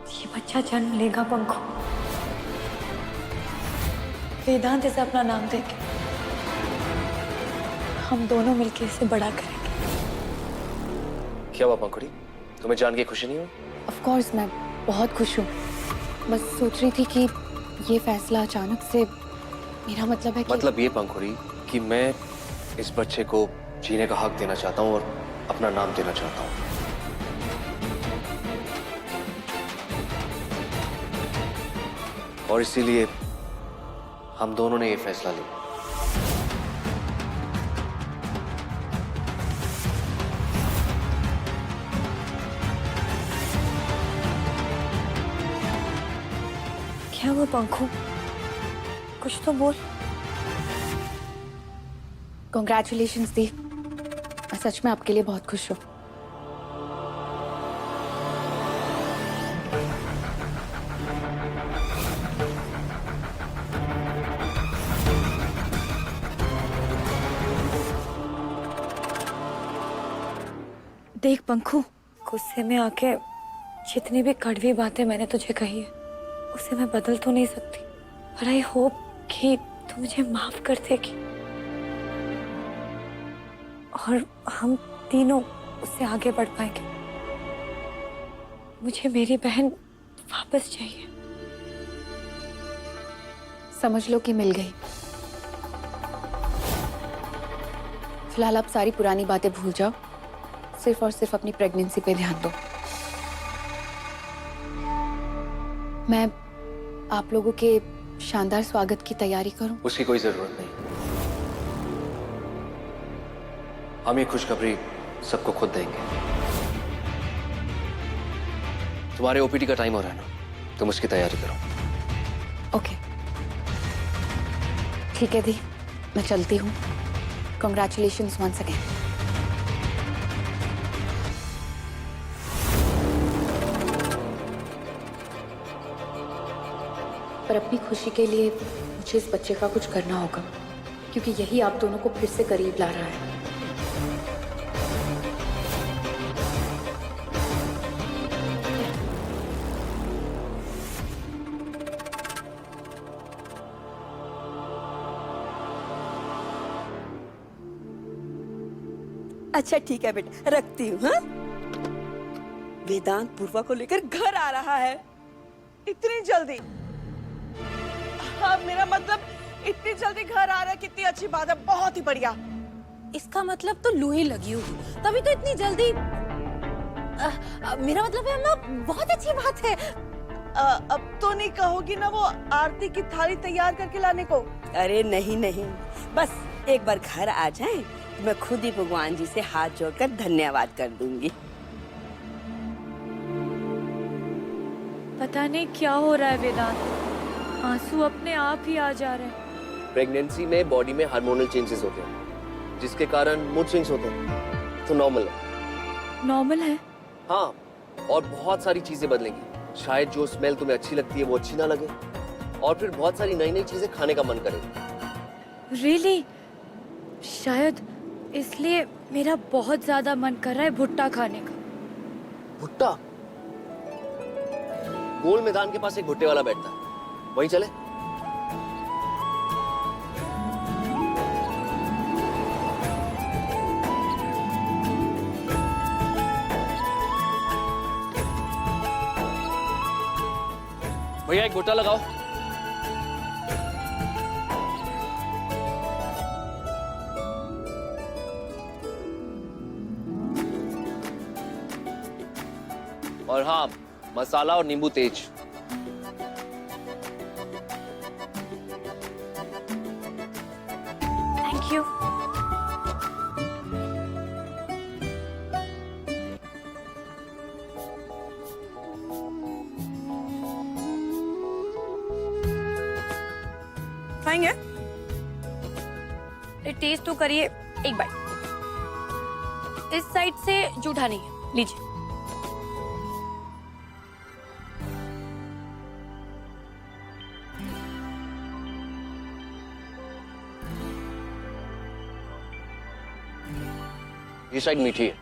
ये बच्चा जन्म लेगा पंखो। वेदांत इसे अपना नाम देंगे। हम दोनों मिलकर इसे बड़ा करेंगे। क्या हुआ पंखुड़ी, तुम्हें जान के खुशी नहीं हुई? ऑफ कोर्स मैं बहुत खुश हूँ। बस सोच रही थी कि ये फैसला अचानक से, मेरा मतलब है कि मतलब ये पंखुड़ी कि मैं इस बच्चे को जीने का हक देना चाहता हूँ और अपना नाम देना चाहता हूँ। और इसीलिए हम दोनों ने ये फैसला लिया। क्या हुआ पंखो, कुछ तो बोल। कॉन्ग्रेचुलेशंस दी, मैं सच में आपके लिए बहुत खुश हूँ। देख पंखो, गुस्से में आके जितनी भी कड़वी बातें मैंने तुझे कही है उसे मैं बदल तो नहीं सकती, पर आई होप कि तू मुझे माफ कर देगी और हम तीनों उससे आगे बढ़ पाएंगे। मुझे मेरी बहन वापस चाहिए। समझ लो कि मिल गई। फिलहाल आप सारी पुरानी बातें भूल जाओ, सिर्फ और सिर्फ अपनी प्रेगनेंसी पे ध्यान दो। मैं आप लोगों के शानदार स्वागत की तैयारी करूं? उसकी कोई जरूरत नहीं। हम ये खुशखबरी सबको खुद देंगे। तुम्हारे ओपीडी का टाइम हो रहा है ना, तुम उसकी तैयारी करो। ओके ठीक है दी, मैं चलती हूँ। Congratulations once again. पर अपनी खुशी के लिए मुझे इस बच्चे का कुछ करना होगा, क्योंकि यही आप दोनों को फिर से करीब ला रहा है। अच्छा ठीक है बेटा, रखती हूँ। हाँ, वेदांत पूर्वा को लेकर घर आ रहा है। इतनी जल्दी? हाँ, मेरा मतलब इतनी जल्दी घर आ रहा है, कितनी अच्छी बात है, बहुत ही बढ़िया। इसका मतलब तो लू ही लगी होगी, तभी तो इतनी जल्दी। मेरा मतलब है अम्मा, बहुत अच्छी बात है। अब तो नहीं कहोगी ना वो आरती की थाली तैयार करके लाने को? अरे नहीं नहीं, बस एक बार घर आ जाए तो मैं खुद ही भगवान जी से हाथ जोड़कर धन्यवाद कर दूंगी। पता नहीं क्या हो रहा है वेदांत, आंसू अपने आप ही आ जा रहे हैं। प्रेगनेंसी में बॉडी में हार्मोनल चेंजेस होते हैं, जिसके कारण मूड स्विंग्स होते हैं, तो नॉर्मल है। नॉर्मल है? हाँ, और बहुत सारी चीजें बदलेंगी। शायद जो स्मेल तुम्हें अच्छी लगती है वो अच्छी ना लगे, और फिर बहुत सारी नई नई चीजें खाने का मन करे। रियली? शायद इसलिए मेरा बहुत ज्यादा मन कर रहा है भुट्टा खाने का। भुट्टा? गोल मैदान के पास एक भुट्टे वाला बैठता है, वहीं चले? भैया एक भुट्टा लगाओ। और हाँ, मसाला और नींबू तेज। Thank you. खाएंगे? टेस्ट तो करिए एक बाइट। इस साइड से जूठा नहीं है, लीजिए। ये साइड मीठी है।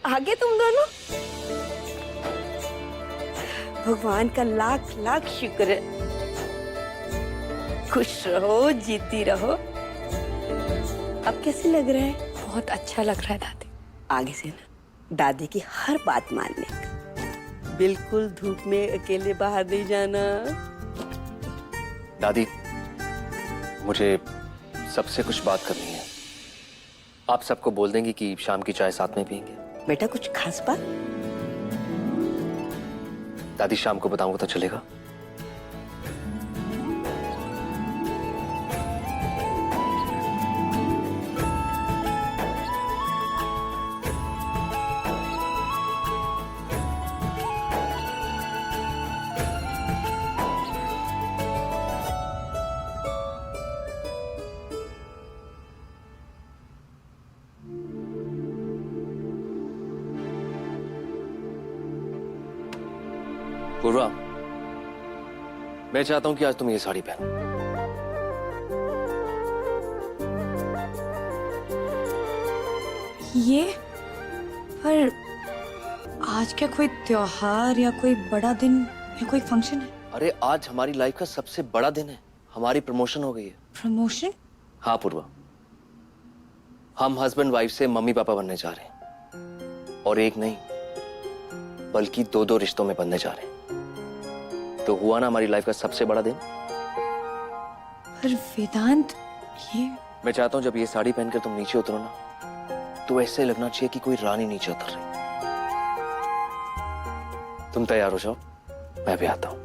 आगे तुम दोनों। भगवान का लाख लाख शुक्र है। खुश रहो, जीती रहो। अब कैसे लग रहा है? बहुत अच्छा लग रहा है दादी। आगे से ना दादी की हर बात मानने का। बिल्कुल धूप में अकेले बाहर नहीं जाना। दादी, मुझे सबसे कुछ बात करनी है। आप सबको बोल देंगे कि शाम की चाय साथ में पियेंगे। बेटा कुछ खास बात? दादी, शाम को बताऊंगा तो चलेगा? पूर्वा, मैं चाहता हूं कि आज तुम ये साड़ी पहनो। ये पर आज क्या कोई त्योहार या कोई बड़ा दिन या कोई फंक्शन है? अरे आज हमारी लाइफ का सबसे बड़ा दिन है। हमारी प्रमोशन हो गई है। प्रमोशन? हाँ पूर्वा, हम हस्बैंड वाइफ से मम्मी पापा बनने जा रहे हैं। और एक नहीं बल्कि दो रिश्तों में बनने जा रहे हैं। तो हुआ ना हमारी लाइफ का सबसे बड़ा दिन। पर वेदांत, ये मैं चाहता हूं जब ये साड़ी पहनकर तुम नीचे उतरो ना, तो ऐसे लगना चाहिए कि कोई रानी नीचे उतर रही। तुम तैयार हो जाओ, मैं भी आता हूं।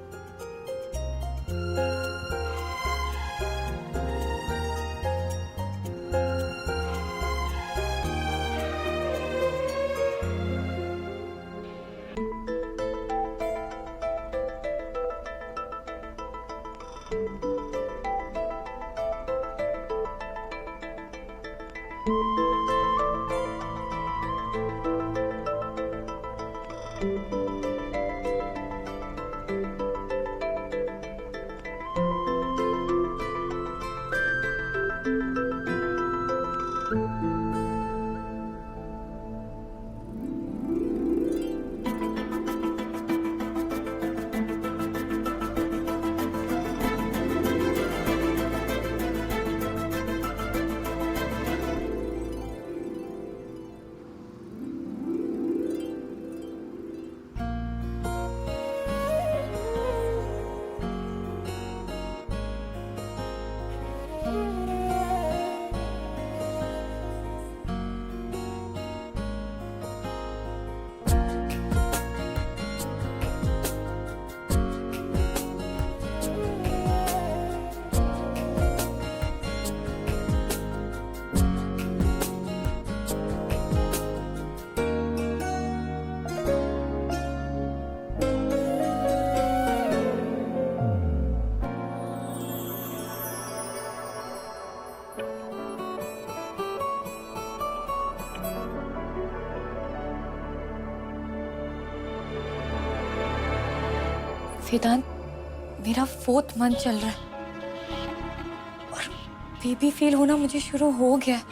वेदांत, मेरा 4th मंथ चल रहा है और बेबी फील होना मुझे शुरू हो गया है।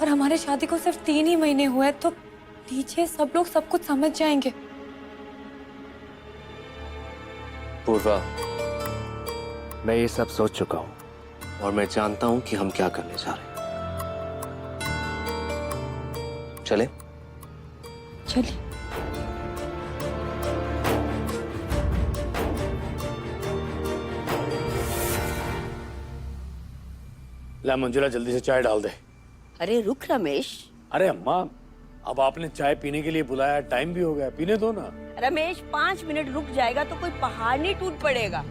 और हमारे शादी को सिर्फ 3 ही महीने हुए हैं, तो नीचे सब लोग सब कुछ समझ जाएंगे। पूर्वा, मैं ये सब सोच चुका हूं और मैं जानता हूं कि हम क्या करने जा रहे हैं। चले? चलिए। ला मंजुला, जल्दी से चाय डाल दे। अरे रुक रमेश। अरे अम्मा, अब आपने चाय पीने के लिए बुलाया, टाइम भी हो गया, पीने दो ना। रमेश 5 मिनट रुक जाएगा तो कोई पहाड़ नहीं टूट पड़ेगा।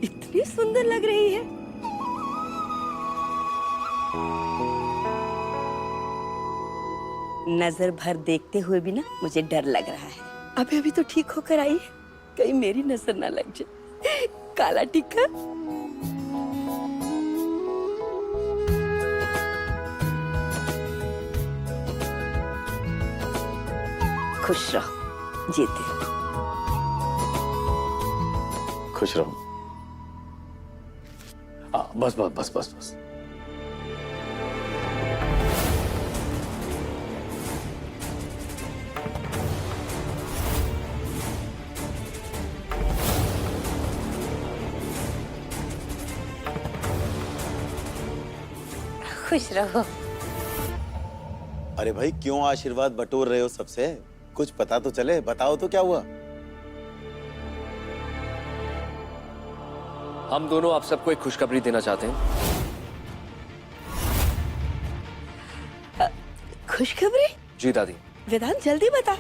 इतनी सुंदर लग रही है। नजर भर देखते हुए भी ना मुझे डर लग रहा है। अभी अभी तो ठीक होकर आई है, कहीं मेरी नजर ना लग जाए। काला टिक्का। खुश रहो, जीते रहो। खुश रहो। बस बस बस बस बस। खुश रहो। अरे भाई क्यों आशीर्वाद बटोर रहे हो सबसे? कुछ पता तो चले, बताओ तो क्या हुआ? हम दोनों आप सबको एक खुशखबरी देना चाहते हैं। खुशखबरी? जी दादी। वेदांत जल्दी बता।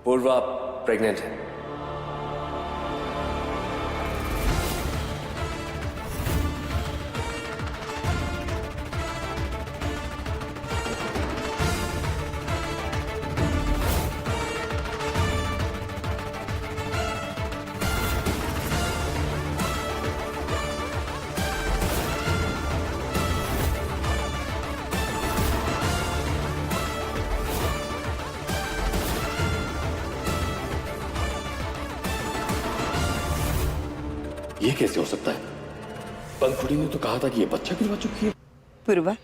पूर्वा प्रेग्नेंट है। ये कैसे हो सकता है? पंखुड़ी ने तो कहा था कि ये बच्चा गिरवा चुकी है। पूर्वा,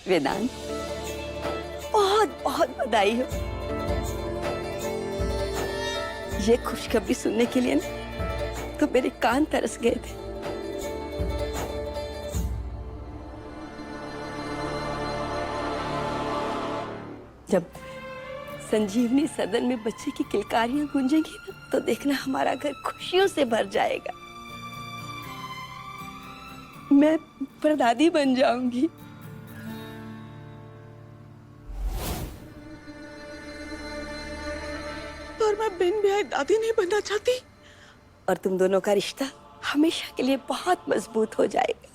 वेदांत, बहुत बहुत बधाई हो। ये खुशखबरी सुनने के लिए ना तो मेरे कान तरस गए थे। जब संजीवनी सदन में बच्चे की किलकारियां गूंजेंगी ना तो देखना हमारा घर खुशियों से भर जाएगा। मैं परदादी बन जाऊंगी। पर मैं बिन ब्याह दादी नहीं बनना चाहती। और तुम दोनों का रिश्ता हमेशा के लिए बहुत मजबूत हो जाएगा।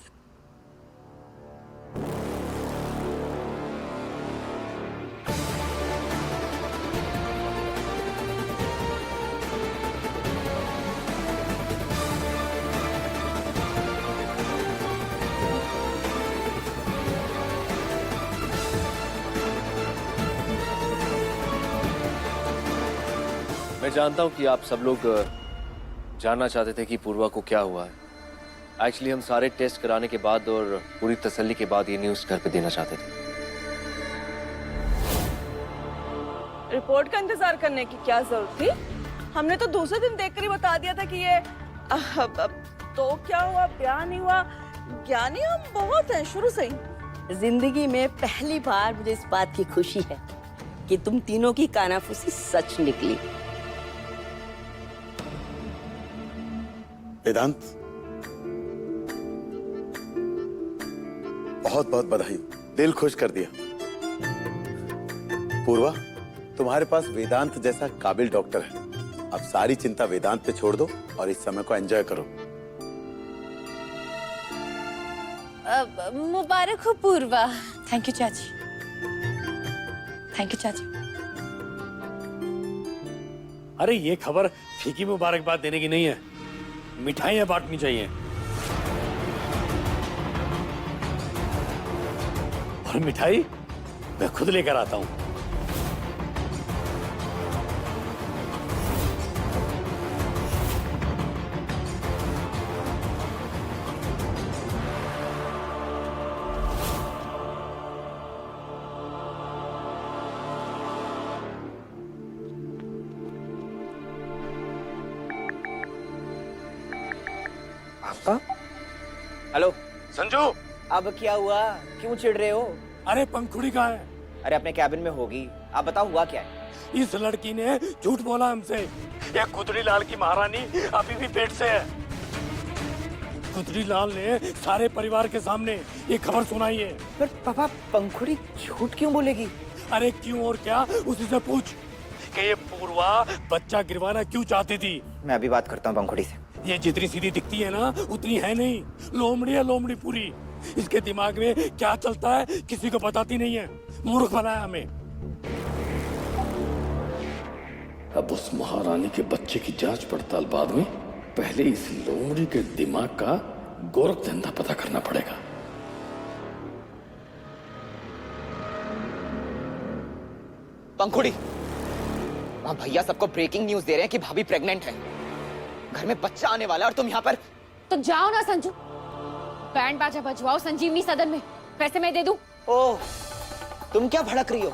मैं जानता हूं कि आप सब लोग जानना चाहते थे कि पूर्वा को क्या हुआ है। एक्चुअली हम सारे टेस्ट कराने के बाद और पूरी तसल्ली के बाद ये न्यूज़ घर पे देना चाहते थे। रिपोर्ट का इंतजार करने की क्या जरूरत थी? हमने तो दूसरे दिन देखकर ही बता दिया था कि ये तो क्या हुआ, ब्याह नहीं हुआ। ज्ञानी हम बहुत हैं शुरू से ही। जिंदगी में पहली बार मुझे इस बात की खुशी है कि तुम तीनों की कानाफूसी सच निकली। वेदांत, बहुत बहुत बधाई, दिल खुश कर दिया। पूर्वा, तुम्हारे पास वेदांत जैसा काबिल डॉक्टर है। अब सारी चिंता वेदांत पे छोड़ दो और इस समय को एंजॉय करो। मुबारक हो पूर्वा। थैंक यू चाची। थैंक यू चाची। अरे ये खबर फीकी मुबारकबाद देने की नहीं है, मिठाइयां बांटनी चाहिए। और मिठाई मैं खुद लेकर आता हूं। हेलो संजू, अब क्या हुआ? क्यों चिढ़ रहे हो? अरे पंखुड़ी कहाँ है? अरे अपने कैबिन में होगी। आप बताओ हुआ क्या है? इस लड़की ने झूठ बोला हमसे। ये कुतरी लाल की महारानी अभी भी पेट से है। कुतरी लाल ने सारे परिवार के सामने ये खबर सुनाई है। पर पापा, पंखुड़ी झूठ क्यों बोलेगी? अरे क्यों और क्या, उसी से पूछ कि ये पूर्वा बच्चा गिरवाना क्यों चाहती थी। मैं अभी बात करता हूँ पंखुड़ी से। ये जितनी सीधी दिखती है ना उतनी है नहीं। लोमड़ी है, लोमड़ी पूरी। इसके दिमाग में क्या चलता है किसी को बताती नहीं है। मूर्ख बनाया हमें। अब उस महारानी के बच्चे की जांच पड़ताल बाद में, पहले इस लोमड़ी के दिमाग का गोरख धंधा पता करना पड़ेगा। पंखुड़ी, वहां भैया सबको ब्रेकिंग न्यूज दे रहे हैं कि भाभी प्रेग्नेंट है, घर में बच्चा आने वाला है, और तुम यहाँ पर। तो जाओ ना संजू, बैंड बाजा बजवाओ संजीवनी सदन में, पैसे मैं दे दूं। ओह, तुम क्या भड़क रही हो?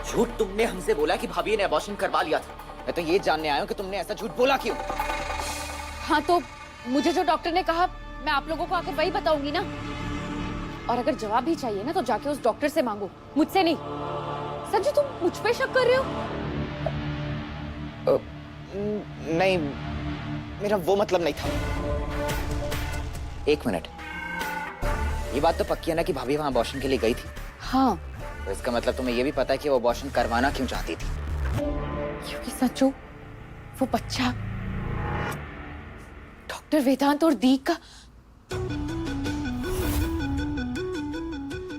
झूठ तुमने हमसे बोला कि भाभी ने अबॉर्शन करवा लिया था। मैं तो ये जानने आया हूँ कि तुमने ऐसा झूठ बोला क्यों। हाँ तो मुझे जो डॉक्टर ने कहा मैं आप लोगों को आकर वही बताऊंगी ना। और अगर जवाब भी चाहिए ना तो जाके उस डॉक्टर से मांगो, मुझसे नहीं। संजू तुम मुझ पे शक कर रहे हो? नहीं, मेरा वो मतलब नहीं था। एक मिनट, ये बात तो पक्की है ना कि भाभी वहां अबॉर्शन के लिए गई थी? हाँ। तो इसका मतलब तुम्हें ये भी पता है कि वो अबॉर्शन करवाना क्यों चाहती थी? क्योंकि संजू वो बच्चा डॉक्टर वेदांत और दी का।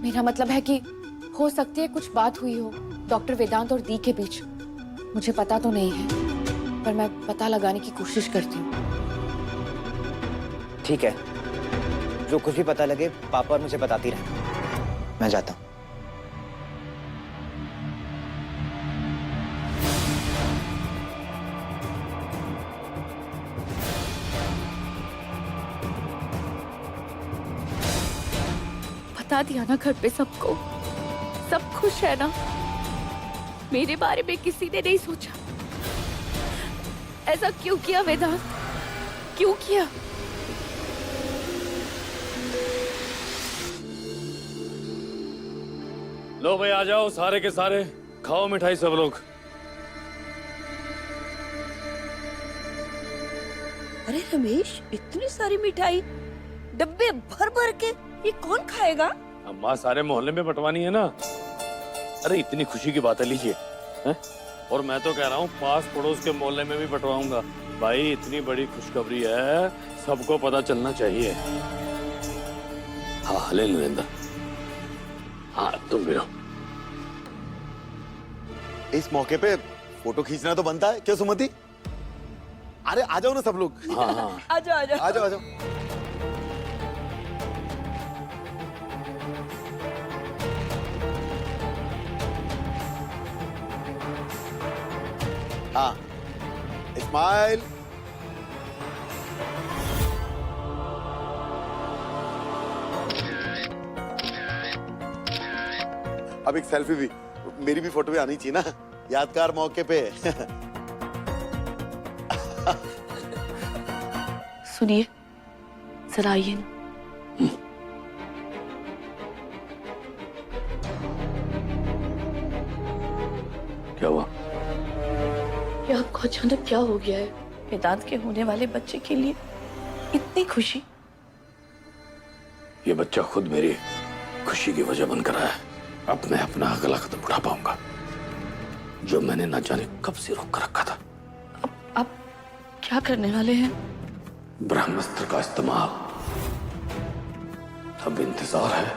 मेरा मतलब है कि हो सकती है कुछ बात हुई हो डॉक्टर वेदांत और दी के बीच। मुझे पता तो नहीं है, पर मैं पता लगाने की कोशिश करती हूँ। ठीक है, जो कुछ भी पता लगे पापा और मुझे बताती रहना। मैं जाता हूँ। बता दिया ना घर पे सबको, सब खुश है ना? मेरे बारे में किसी ने नहीं सोचा। ऐसा क्यों किया वेदांत, क्यों किया? लो भाई आ जाओ सारे के सारे, खाओ मिठाई सब लोग। अरे रमेश, इतनी सारी मिठाई डब्बे भर भर के, ये कौन खाएगा? अम्मा सारे मोहल्ले में बंटवानी है ना। अरे इतनी खुशी की बात है, लीजिए। हैं? और मैं तो कह रहा हूँ पास पड़ोस के मोहल्ले में भी बंटवाऊंगा। भाई इतनी बड़ी खुशखबरी है, सबको पता चलना चाहिए। हाँ ले नरेंद्र, हाँ तुम भी हो। इस मौके पे फोटो खींचना तो बनता है, क्यों सुमति? अरे आ जाओ ना सब लोग। हाँ हाँ आ जाओ आ जाओ आ जाओ आ जाओ। हाँ, स्माइल। अब एक सेल्फी भी, मेरी भी फोटो भी आनी चाहिए ना, यादगार मौके पे। सुनिए, जरा आइए ना। क्या हुआ? ये आपको अचानक क्या हो गया है? वेदांत के होने वाले बच्चे के लिए इतनी खुशी। ये बच्चा खुद मेरी खुशी की वजह बनकर आया है। अब मैं अपना अगला कदम उठा पाऊंगा, जो मैंने ना जाने कब से रोक कर रखा था। आप क्या करने वाले हैं? ब्रह्मास्त्र का इस्तेमाल। अब इंतजार है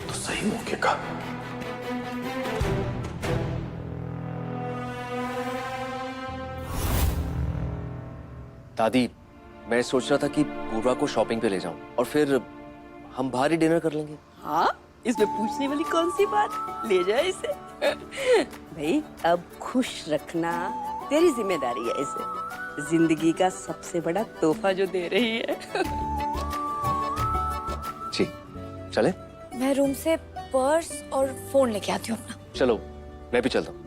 तो सही मौके का। दादी, मैं सोच रहा था कि पूर्वा को शॉपिंग पे ले जाऊं और फिर हम बाहर ही डिनर कर लेंगे। हाँ, इसमें पूछने वाली कौन सी बात? ले जाए इसे। भाई अब खुश रखना तेरी जिम्मेदारी है। इसे जिंदगी का सबसे बड़ा तोहफा जो दे रही है। जी चले? मैं रूम से पर्स और फोन लेके आती हूँ अपना। चलो मैं भी चलता हूँ।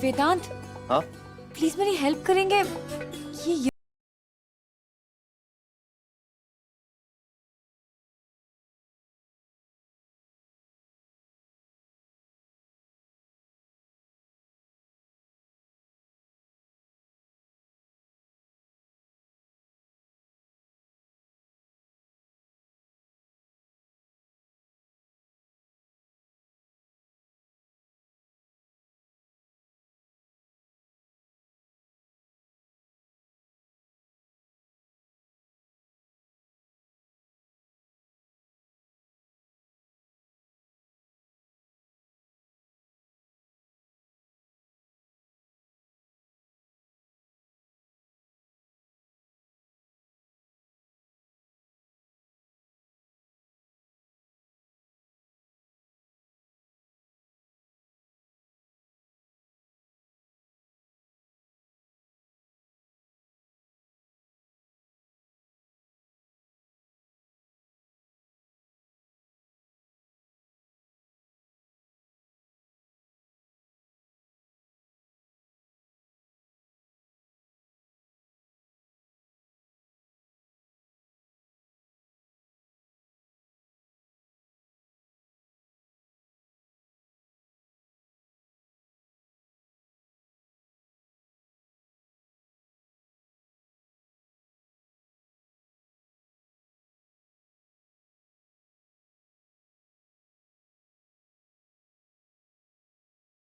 वेदांत, हाँ प्लीज मेरी हेल्प करेंगे? ये